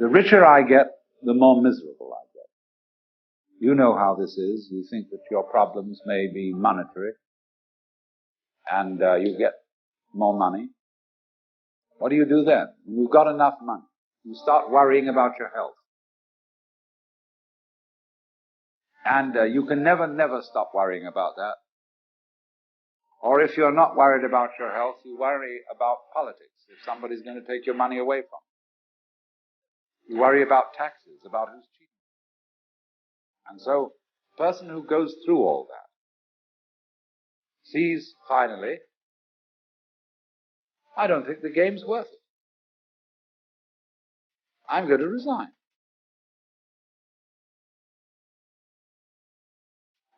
The richer I get, the more miserable I get. You know how this is. You think that your problems may be monetary, and you get more money. What do you do then? When you've got enough money, you start worrying about your health. And you can never stop worrying about that. Or if you're not worried about your health, you worry about politics. If somebody's going to take your money away from you. You worry about taxes, about who's cheating. And so, the person who goes through all that sees finally, I don't think the game's worth it. I'm going to resign.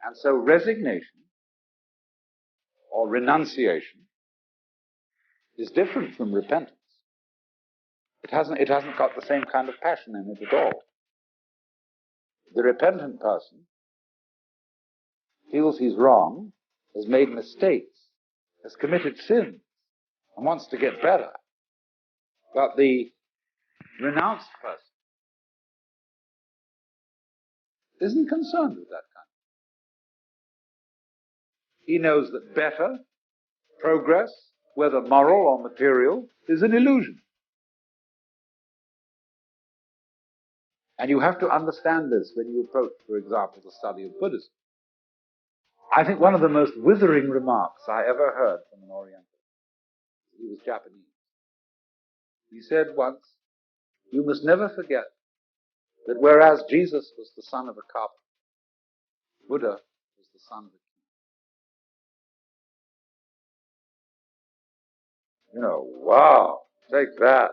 And so resignation or renunciation is different from repentance. It hasn't got the same kind of passion in it at all. The repentant person feels he's wrong, has made mistakes, has committed sins, and wants to get better. But the renounced person isn't concerned with that kind. He knows that better, progress, whether moral or material, is an illusion. And you have to understand this when you approach, for example, the study of Buddhism. I think one of the most withering remarks I ever heard from an Oriental, he was Japanese. He said once, you must never forget that whereas Jesus was the son of a carpenter, Buddha was the son of a king. You know, wow, take that.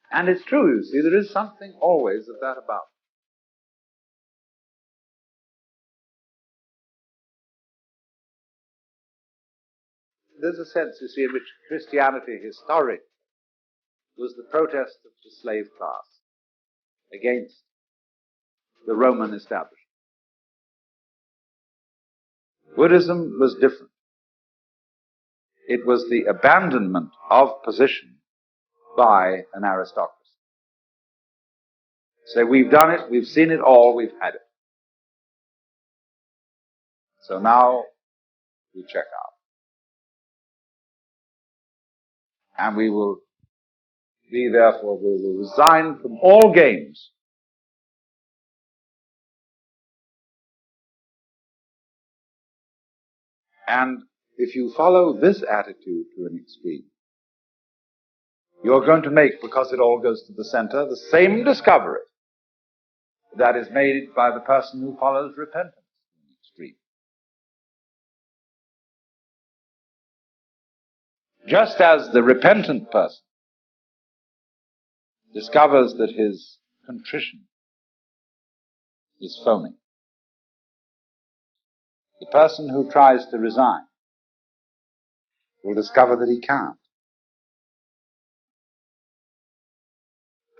And it's true, you see, there is something always of that about. There's a sense, you see, in which Christianity historically was the protest of the slave class against the Roman establishment. Buddhism was different. It was the abandonment of position by an aristocracy. Say, we've done it, we've seen it all, we've had it. So now we check out. And we will be, therefore, we will resign from all games. And if you follow this attitude to an extreme, you're going to make, because it all goes to the center, the same discovery that is made by the person who follows repentance to an extreme. Just as the repentant person discovers that his contrition is phony, the person who tries to resign will discover that he can't.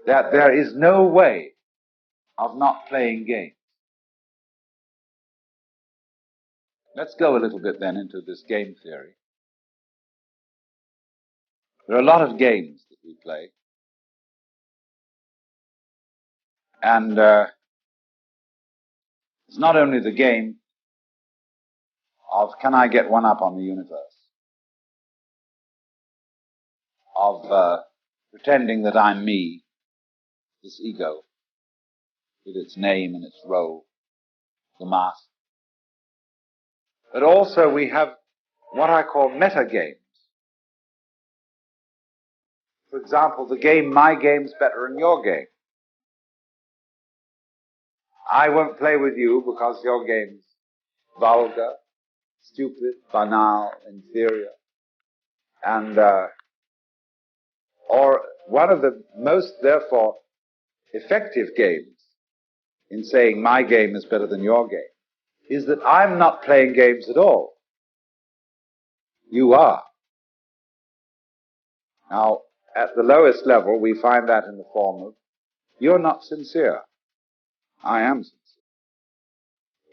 That there is no way of not playing games. Let's go a little bit then into this game theory. There are a lot of games that we play. And it's not only the game of can I get one up on the universe, of pretending that I'm me, this ego, with its name and its role, the mask. But also we have what I call meta games. For example, the game, my game's better than your game. I won't play with you because your game's vulgar, stupid, banal, inferior. And, or one of the most, therefore, effective games in saying my game is better than your game is that I'm not playing games at all. You are. Now, at the lowest level, we find that in the form of, you're not sincere. I am sincere.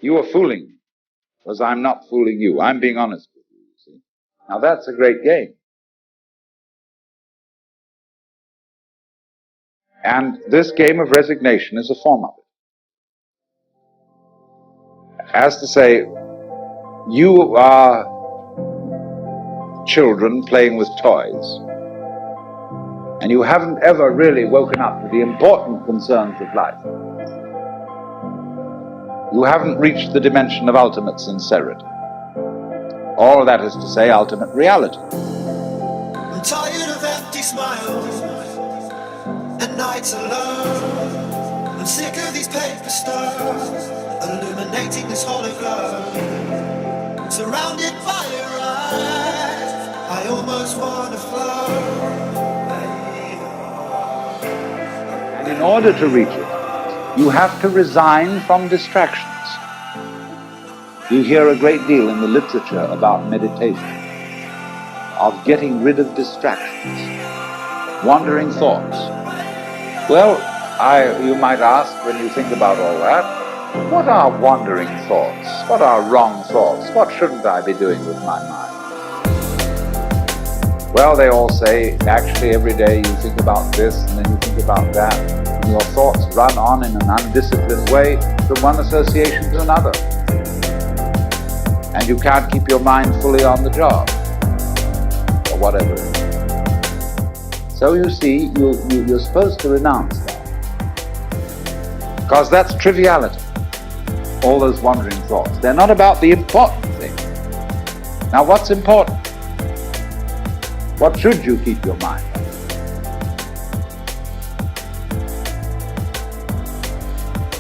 You are fooling me, because I'm not fooling you. I'm being honest with you, you see. Now, that's a great game. And this game of resignation is a form of it. As to say, you are children playing with toys, and you haven't ever really woken up to the important concerns of life. You haven't reached the dimension of ultimate sincerity. All that is to say, ultimate reality. I'm tired of empty smiles and nights alone. I'm sick of these paper stars illuminating this hollow glow. Surrounded by your eyes, I almost want to float. And in order to reach it, you have to resign from distractions. You hear a great deal in the literature about meditation, of getting rid of distractions, wandering thoughts. Well, you might ask, when you think about all that, what are wandering thoughts? What are wrong thoughts? What shouldn't I be doing with my mind? Well, they all say, actually every day you think about this and then you think about that, and your thoughts run on in an undisciplined way from one association to another. And you can't keep your mind fully on the job, or whatever it is. So you see, you're supposed to renounce that, because that's triviality, all those wandering thoughts. They're not about the important thing. Now, what's important? What should you keep your mind on?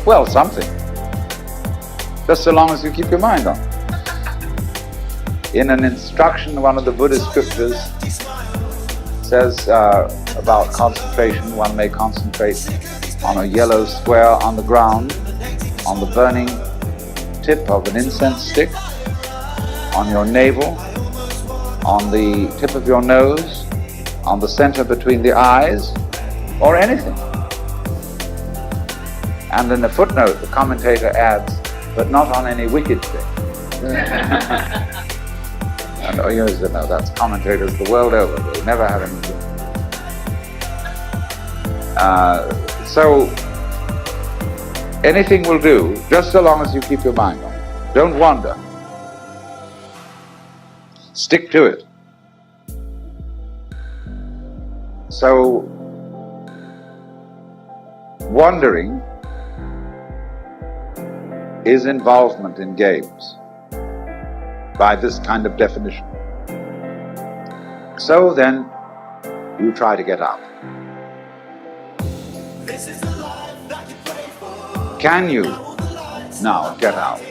Well, something. Just so long as you keep your mind on it. In an instruction, one of the Buddhist scriptures says about concentration, one may concentrate on a yellow square on the ground, on the burning tip of an incense stick, on your navel, on the tip of your nose, on the center between the eyes, or anything. And in the footnote, the commentator adds, but not on any wicked thing. And you know, that's commentators the world over. They never have anything. So anything will do, just so long as you keep your mind on it. Don't wander. Stick to it. So wandering is involvement in games, by this kind of definition. So then, you try to get out. Can you now get out?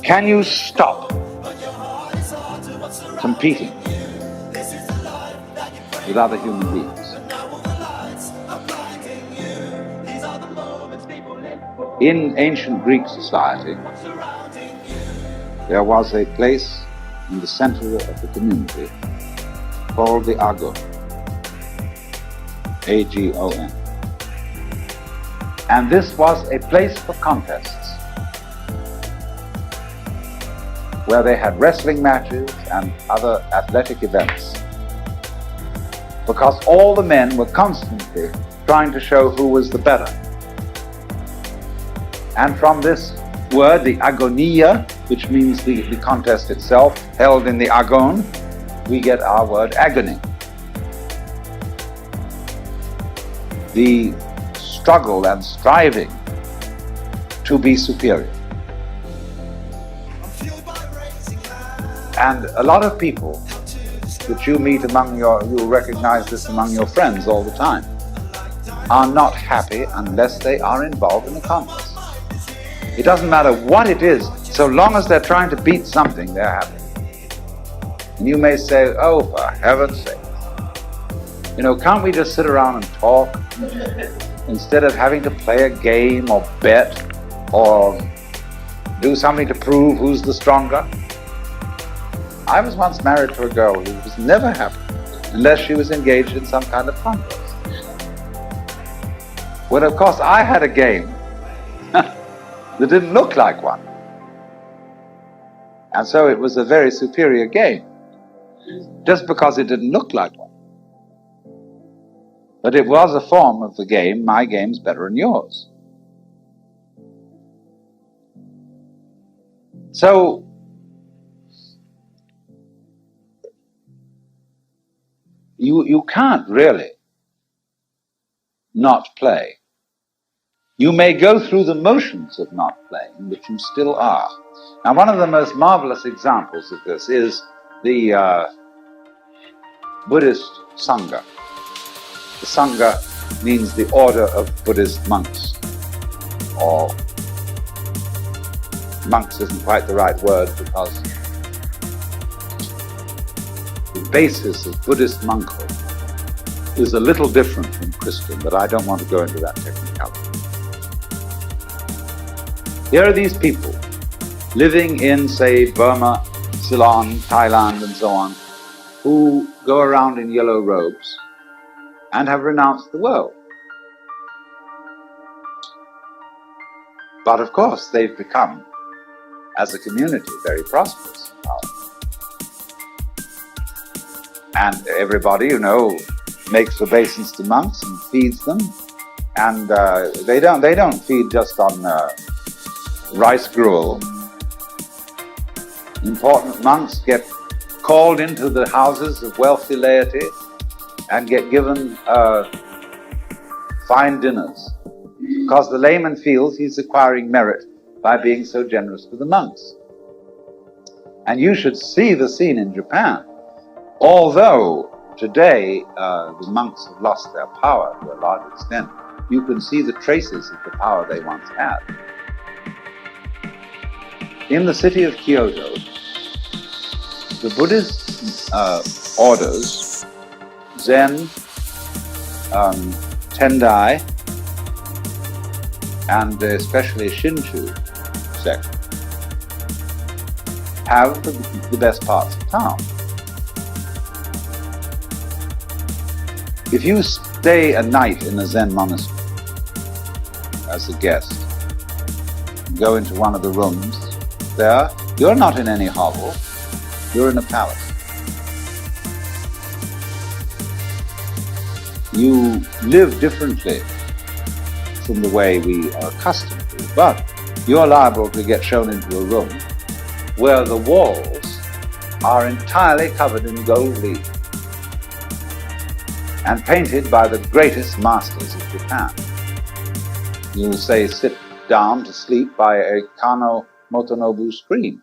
Can you stop competing with other human beings? In ancient Greek society, there was a place in the center of the community called the Agon, A-G-O-N. And this was a place for contests, where they had wrestling matches and other athletic events, because all the men were constantly trying to show who was the better. And from this word, the agonia, which means the contest itself, held in the agon, we get our word agony. The struggle and striving to be superior. And a lot of people that you meet you'll recognize this among your friends all the time, are not happy unless they are involved in a contest. It doesn't matter what it is, so long as they're trying to beat something, they're happy. And you may say, oh, for heaven's sake, can't we just sit around and talk instead of having to play a game or bet or do something to prove who's the stronger? I was once married to a girl who was never happy unless she was engaged in some kind of contest. Well, of course, I had a game that didn't look like one. And so it was a very superior game, just because it didn't look like one. But it was a form of the game, my game's better than yours. So, you can't really not play. You may go through the motions of not playing, but you still are. Now, one of the most marvelous examples of this is the Buddhist Sangha. The Sangha means the order of Buddhist monks, or monks isn't quite the right word because the basis of Buddhist monkhood is a little different from Christian, but I don't want to go into that technicality. Here are these people living in, say, Burma, Ceylon, Thailand, and so on, who go around in yellow robes and have renounced the world. But of course, they've become, as a community, very prosperous. And everybody, makes obeisance to monks and feeds them. And they don't feed just on rice gruel. Important monks get called into the houses of wealthy laity and get given fine dinners, because the layman feels he's acquiring merit by being so generous to the monks. And you should see the scene in Japan. Although today the monks have lost their power to a large extent, you can see the traces of the power they once had. In the city of Kyoto, the Buddhist orders, Zen, Tendai, and especially Shinchu sect, have the best parts of town. If you stay a night in a Zen monastery as a guest, go into one of the rooms there, you're not in any hovel, you're in a palace. You live differently from the way we are accustomed to, but you're liable to get shown into a room where the walls are entirely covered in gold leaf and painted by the greatest masters of Japan. You'll say, sit down to sleep by a Kano Motonobu screen.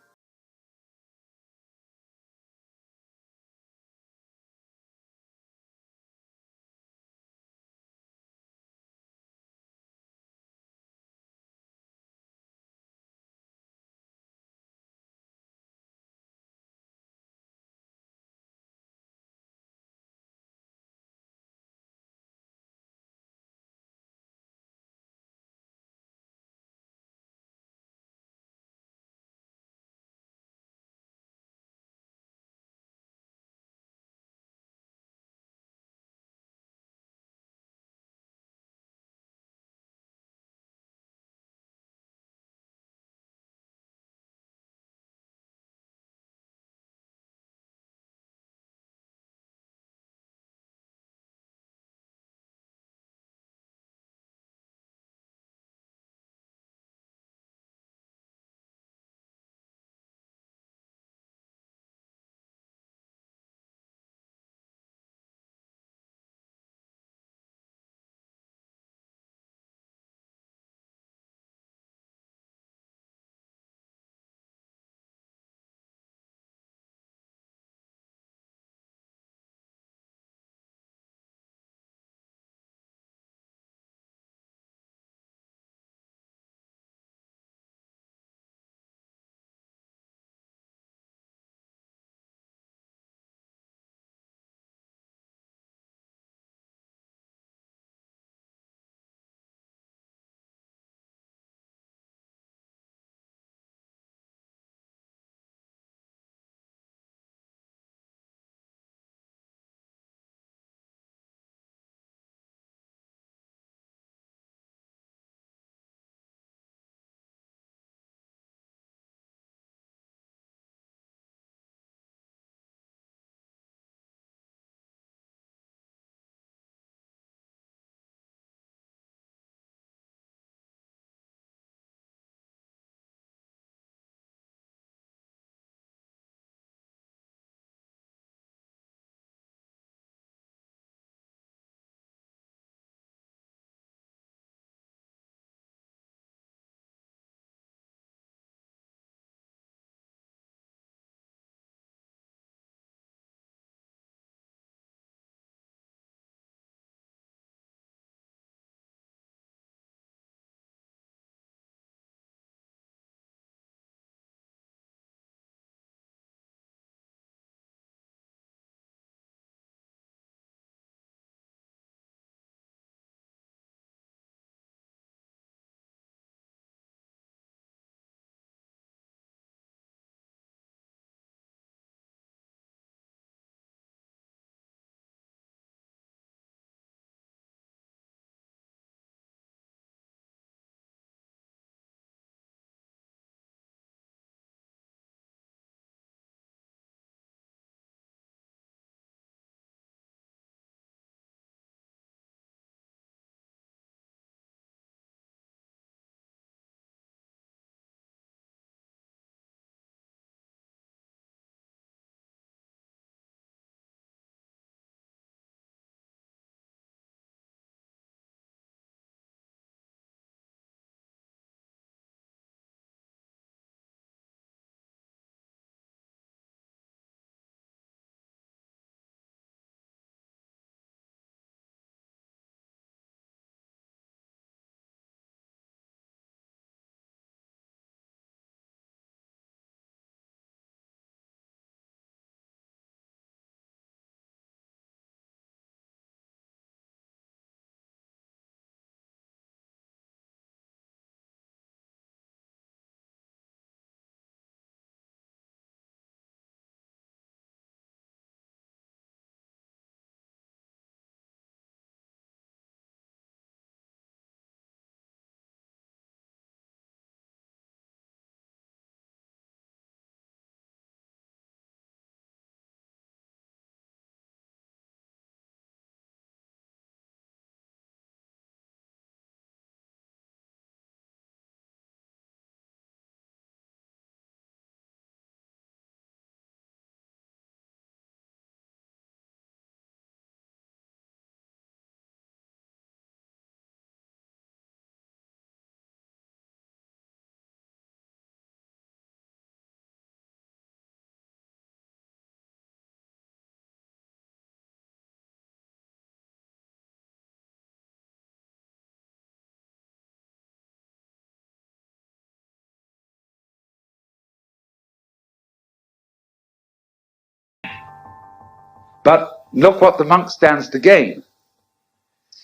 But look what the monk stands to gain.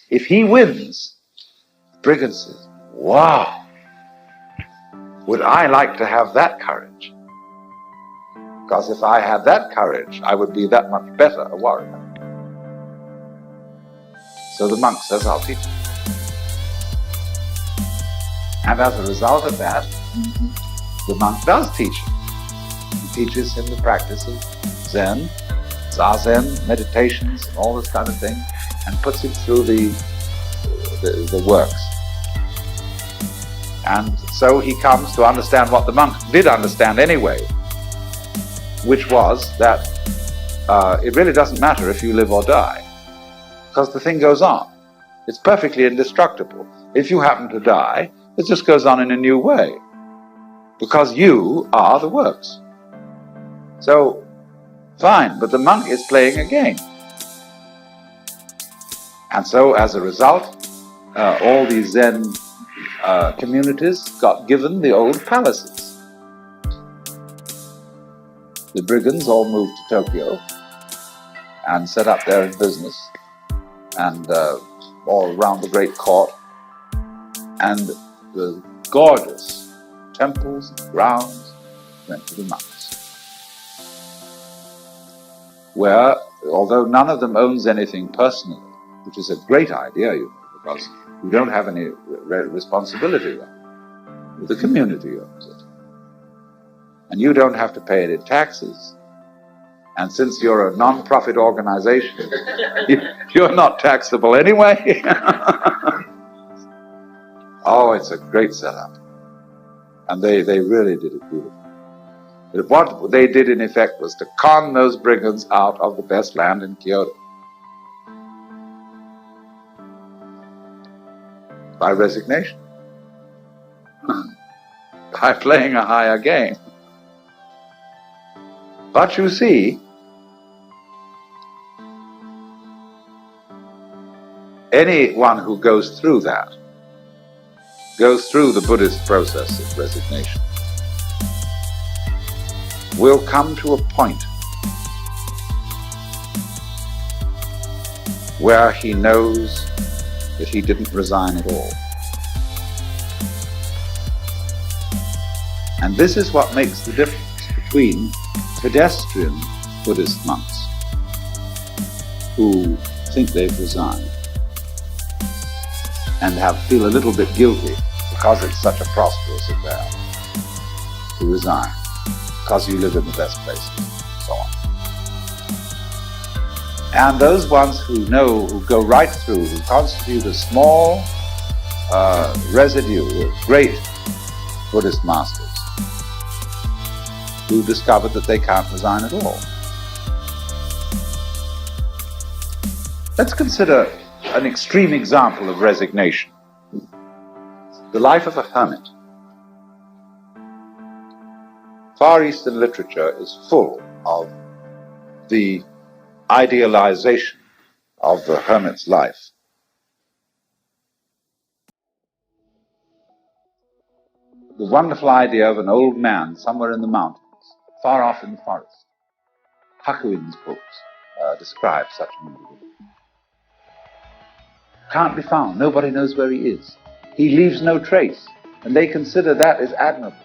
If he wins, the brigand says, wow, would I like to have that courage? Because if I had that courage, I would be that much better a warrior. So the monk says, I'll teach you. And as a result of that, the monk does teach him. He teaches him the practice of Zen, Zazen, meditations, and all this kind of thing, and puts him through the works. And so he comes to understand what the monk did understand anyway, which was that it really doesn't matter if you live or die, because the thing goes on. It's perfectly indestructible. If you happen to die, it just goes on in a new way, because you are the works. So, fine, but the monk is playing a game. And so, as a result, all these Zen communities got given the old palaces. The brigands all moved to Tokyo and set up their own business, and all around the great court, and the gorgeous temples and grounds went to the monks, where, although none of them owns anything personally, which is a great idea, because you don't have any responsibility then. The community owns it. And you don't have to pay it in taxes. And since you're a non-profit organization, you're not taxable anyway. Oh, it's a great setup. And they really did it beautifully. But what they did in effect was to con those brigands out of the best land in Kyoto by resignation, by playing a higher game. But you see, anyone who goes through that, goes through the Buddhist process of resignation, will come to a point where he knows that he didn't resign at all. And this is what makes the difference between pedestrian Buddhist monks who think they've resigned and feel a little bit guilty because it's such a prosperous affair to resign, because you live in the best places, and so on. And those ones who go right through, who constitute a small residue of great Buddhist masters, who discovered that they can't resign at all. Let's consider an extreme example of resignation. The life of a hermit. Far Eastern literature is full of the idealization of the hermit's life. The wonderful idea of an old man somewhere in the mountains, far off in the forest. Hakuin's books describe such an individual. Can't be found, nobody knows where he is. He leaves no trace, and they consider that as admirable.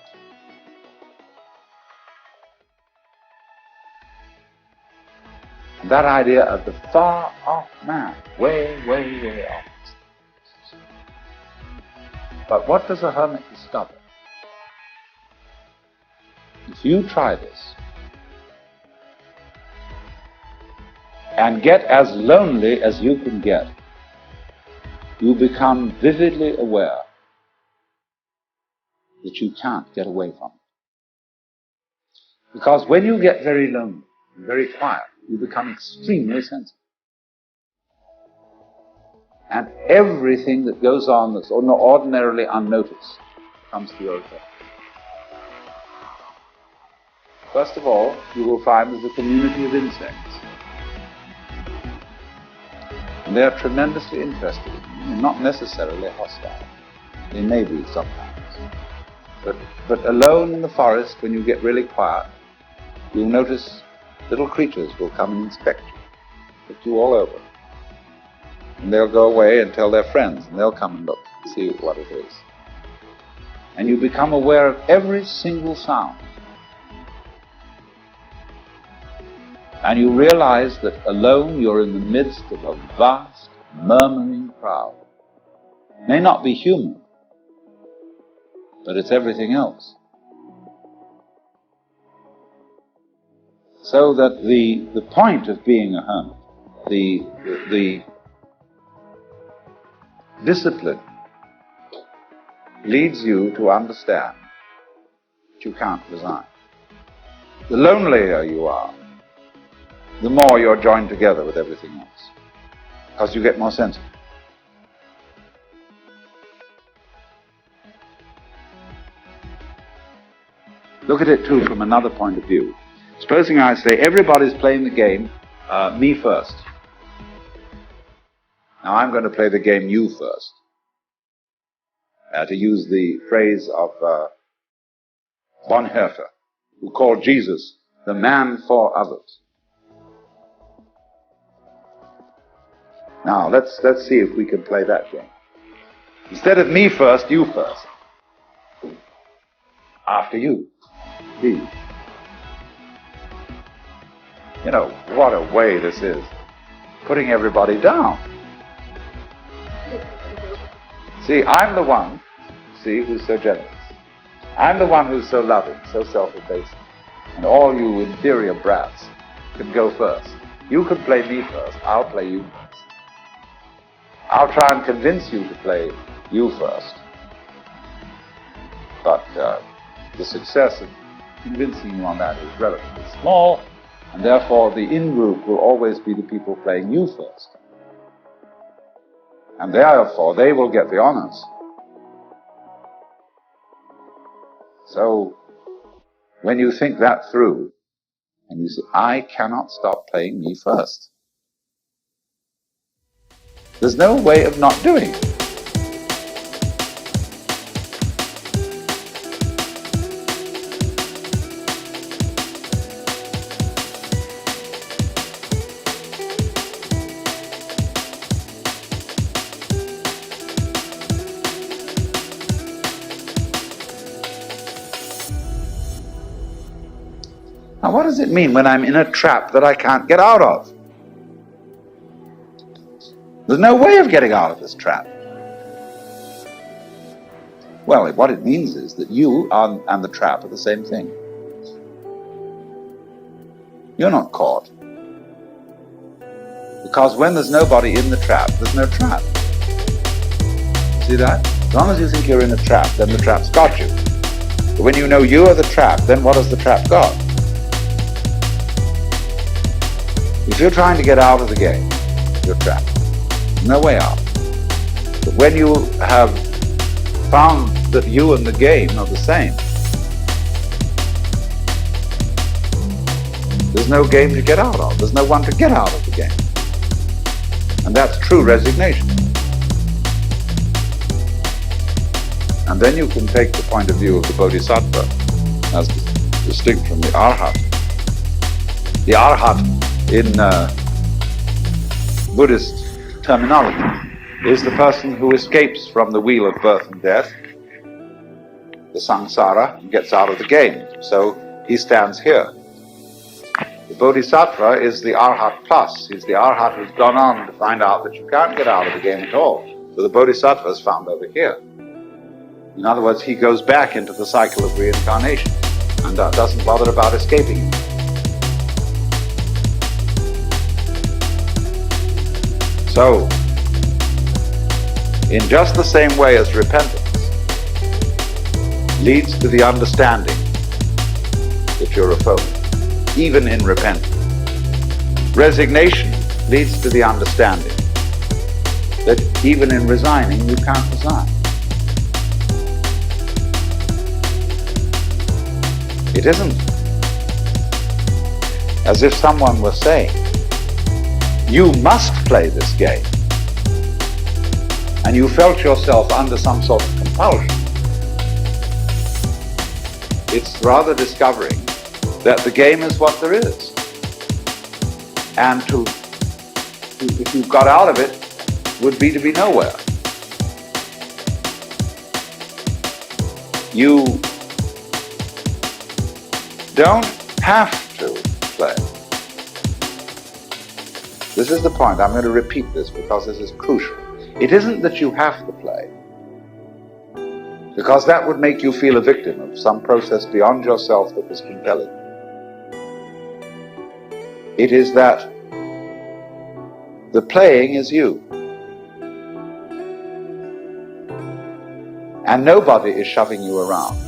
And that idea of the far-off man, way, way, way off. But what does a hermit discover? If you try this, and get as lonely as you can get, you become vividly aware that you can't get away from it. Because when you get very lonely and very quiet, you become extremely sensitive. And everything that goes on that's ordinarily unnoticed comes to your attention. First of all, you will find there's a community of insects. And they are tremendously interested in you, and not necessarily hostile. They may be sometimes. But alone in the forest, when you get really quiet, you'll notice little creatures will come and inspect you. look you all over. And they'll go away and tell their friends, and they'll come and look, see what it is. And you become aware of every single sound. And you realize that alone you're in the midst of a vast, murmuring crowd. It may not be human, but it's everything else. So that the point of being a hermit, the discipline, leads you to understand that you can't resign. The lonelier you are, the more you're joined together with everything else, because you get more sensitive. Look at it too from another point of view. Supposing I say everybody's playing the game, me first. Now I'm going to play the game you first. To use the phrase of Bonhoeffer, who called Jesus the man for others. Now let's see if we can play that game. Instead of me first, you first. After you, please. You know, what a way this is. Putting everybody down. See, I'm the one, who's so generous. I'm the one who's so loving, so self-effacing. And all you inferior brats can go first. You can play me first, I'll play you first. I'll try and convince you to play you first. But the success of convincing you on that is relatively small, and therefore the in-group will always be the people playing you first. And therefore they will get the honors. So when you think that through, and you say, I cannot stop playing me first, there's no way of not doing it. Now, what does it mean when I'm in a trap that I can't get out of? There's no way of getting out of this trap. Well, what it means is that you and the trap are the same thing. You're not caught. Because when there's nobody in the trap, there's no trap. See that? As long as you think you're in a trap, then the trap's got you. But when you know you are the trap, then what has the trap got? If you're trying to get out of the game, you're trapped. No way out. But when you have found that you and the game are the same, there's no game to get out of. There's no one to get out of the game. And that's true resignation. And then you can take the point of view of the Bodhisattva as distinct from the Arhat. The Arhat in Buddhist terminology is the person who escapes from the wheel of birth and death, the samsara, and gets out of the game. So he stands here. The Bodhisattva is the Arhat plus. He's the Arhat who's gone on to find out that you can't get out of the game at all. So the Bodhisattva is found over here. In other words, he goes back into the cycle of reincarnation and doesn't bother about escaping it. So, in just the same way as repentance leads to the understanding that you're a foe, even in repentance, resignation leads to the understanding that even in resigning, you can't resign. It isn't as if someone were saying, you must play this game, and you felt yourself under some sort of compulsion. It's rather discovering that the game is what there is, and to if you got out of it, would be to be nowhere. You don't have to play. This is the point. I'm going to repeat this because this is crucial. It isn't that you have to play, because that would make you feel a victim of some process beyond yourself that was compelling. It is that the playing is you. And nobody is shoving you around.